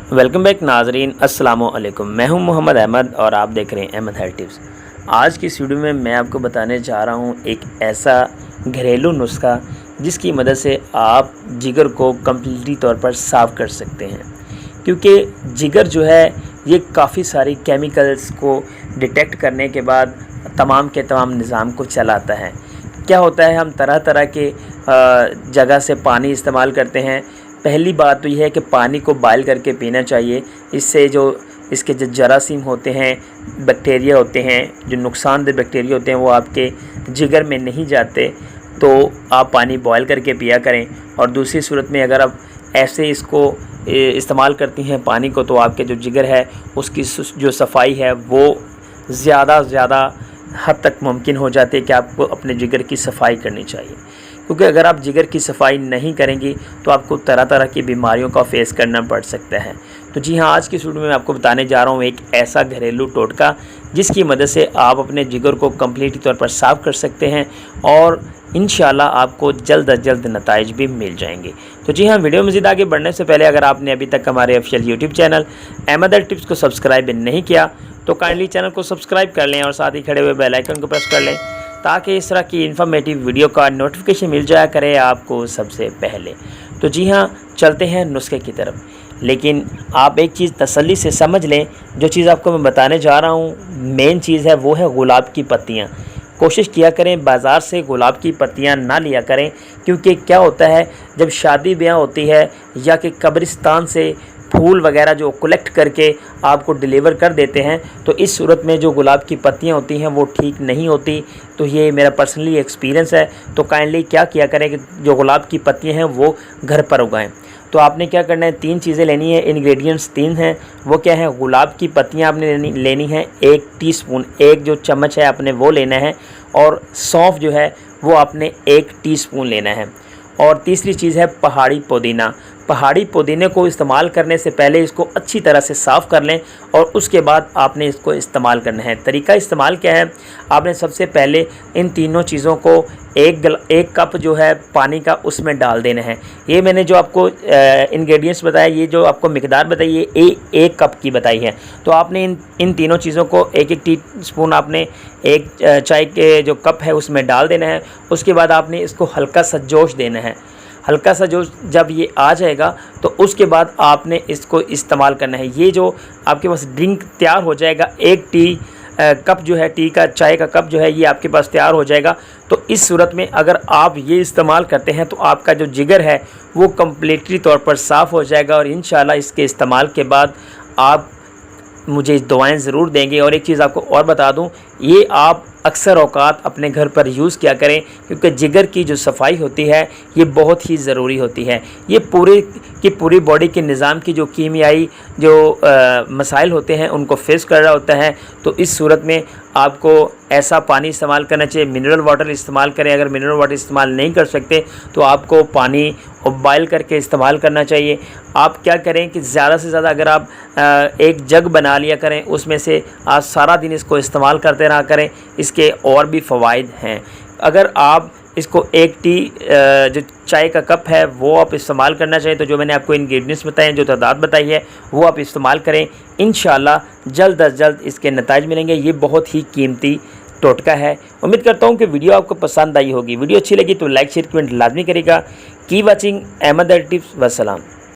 Welcome back नाजरीन, अस्सलाम वालेकुम। मैं हूं मोहम्मद अहमद और आप देख रहे हैं अहमद हेल्थ टिप्स। आज की इस वीडियो में मैं आपको बताने जा रहा हूं एक ऐसा घरेलू नुस्खा जिसकी मदद से आप जिगर को कम्प्लीटली तौर पर साफ़ कर सकते हैं। क्योंकि जिगर जो है ये काफ़ी सारी केमिकल्स को डिटेक्ट करने के बाद तमाम के तमाम निज़ाम को चलाता है। क्या होता है, हम तरह तरह के जगह से पानी इस्तेमाल करते हैं। पहली बात तो यह है कि पानी को बॉयल करके पीना चाहिए। इससे जो इसके जो जरासीम होते हैं, बैक्टीरिया होते हैं, जो नुकसानदेह बैक्टीरिया होते हैं, वो आपके जिगर में नहीं जाते। तो आप पानी बॉयल करके पिया करें। और दूसरी सूरत में अगर आप ऐसे इसको इस्तेमाल करती हैं पानी को, तो आपके जो जिगर है उसकी जो सफाई है वो ज़्यादा हद तक मुमकिन हो जाती है कि आपको अपने जिगर की सफाई करनी चाहिए। क्योंकि अगर आप जिगर की सफाई नहीं करेंगी तो आपको तरह तरह की बीमारियों का फेस करना पड़ सकता है। तो जी हाँ, आज की वीडियो में मैं आपको बताने जा रहा हूँ एक ऐसा घरेलू टोटका जिसकी मदद से आप अपने जिगर को कम्प्लीट तौर पर साफ़ कर सकते हैं और इंशाल्लाह आपको जल्द अज जल्द नताइज भी मिल जाएंगे। तो जी हाँ, वीडियो मज़ीद आगे बढ़ने से पहले अगर आपने अभी तक हमारे official YouTube channel Ahmad health tips को सब्सक्राइब नहीं किया तो काइंडली चैनल को सब्सक्राइब कर लें और साथ ही खड़े हुए बेल आइकन को प्रेस कर लें ताकि इस तरह की इन्फॉर्मेटिव वीडियो का नोटिफिकेशन मिल जाया करे आपको सबसे पहले। तो जी हाँ, चलते हैं नुस्खे की तरफ। लेकिन आप एक चीज़ तसल्ली से समझ लें, जो चीज़ आपको मैं बताने जा रहा हूँ मेन चीज़ है वो है गुलाब की पत्तियाँ। कोशिश किया करें बाज़ार से गुलाब की पत्तियाँ ना लिया करें, क्योंकि क्या होता है जब शादी ब्याह होती है या कि कब्रिस्तान से फूल वगैरह जो कलेक्ट करके आपको डिलीवर कर देते हैं, तो इस सूरत में जो गुलाब की पत्तियां होती हैं वो ठीक नहीं होती। तो ये मेरा पर्सनली एक्सपीरियंस है। तो काइंडली क्या किया करें कि जो गुलाब की पत्तियां हैं वो घर पर उगाएं। तो आपने क्या करना है, 3 चीज़ें लेनी है। इंग्रेडिएंट्स 3 हैं। वो क्या है, गुलाब की पत्तियां आपने लेनी है 1 टीस्पून, 1 जो चम्मच है आपने वो लेना है। और सौंफ जो है वो आपने 1 टीस्पून लेना है। और तीसरी चीज़ है पहाड़ी पुदीना। पहाड़ी पुदीने को इस्तेमाल करने से पहले इसको अच्छी तरह से साफ़ कर लें और उसके बाद आपने इसको इस्तेमाल करना है। तरीका इस्तेमाल क्या है, आपने सबसे पहले इन तीनों चीज़ों को एक कप जो है पानी का उसमें डाल देना है। ये मैंने जो आपको इंग्रेडिएंट्स बताया, ये जो आपको मिकदार बताई है 1 कप की बताई है। तो आपने इन तीनों चीज़ों को 1-1 टीस्पून आपने एक चाय के जो कप है उसमें डाल देना है। उसके बाद आपने इसको हल्का सा जोश देना है। हल्का सा जोश जब ये आ जाएगा तो उसके बाद आपने इसको इस्तेमाल करना है। ये जो आपके पास ड्रिंक तैयार हो जाएगा, 1 टी कप जो है, टी का चाय का कप जो है ये आपके पास तैयार हो जाएगा। तो इस सूरत में अगर आप ये इस्तेमाल करते हैं तो आपका जो जिगर है वो कम्प्लीटली तौर पर साफ़ हो जाएगा और इंशाल्लाह इसके इस्तेमाल के बाद आप मुझे दुआएं ज़रूर देंगे। और एक चीज़ आपको और बता दूं, ये आप अक्सर औकात अपने घर पर यूज़ किया करें, क्योंकि जिगर की जो सफाई होती है ये बहुत ही ज़रूरी होती है। ये पूरी बॉडी के निज़ाम की जो कीमियाई जो मसाइल होते हैं उनको फेस कर रहा होता है। तो इस सूरत में आपको ऐसा पानी इस्तेमाल करना चाहिए। मिनरल वाटर इस्तेमाल करें। अगर मिनरल वाटर इस्तेमाल नहीं कर सकते तो आपको पानी बॉयल करके इस्तेमाल करना चाहिए। आप क्या करें कि ज़्यादा से ज़्यादा अगर आप एक जग बना लिया करें, उसमें से आप सारा दिन इसको इस्तेमाल करते रहा करें। इसके और भी फ़वाइद हैं। अगर आप इसको 1 टी जो चाय का कप है वो आप इस्तेमाल करना चाहिए, तो जो मैंने आपको इंग्रेडिएंट्स बताए, जो तादाद बताई है वो आप इस्तेमाल करें। इंशाल्लाह जल्द अज जल्द इसके नताइज मिलेंगे। ये बहुत ही कीमती टोटका है। उम्मीद करता हूँ कि वीडियो आपको पसंद आई होगी। वीडियो अच्छी लगी तो लाइक शेयर कमेंट लाजमी करेगा। की वॉचिंग अहमद हेल्थ टिप्स। वस्सलाम।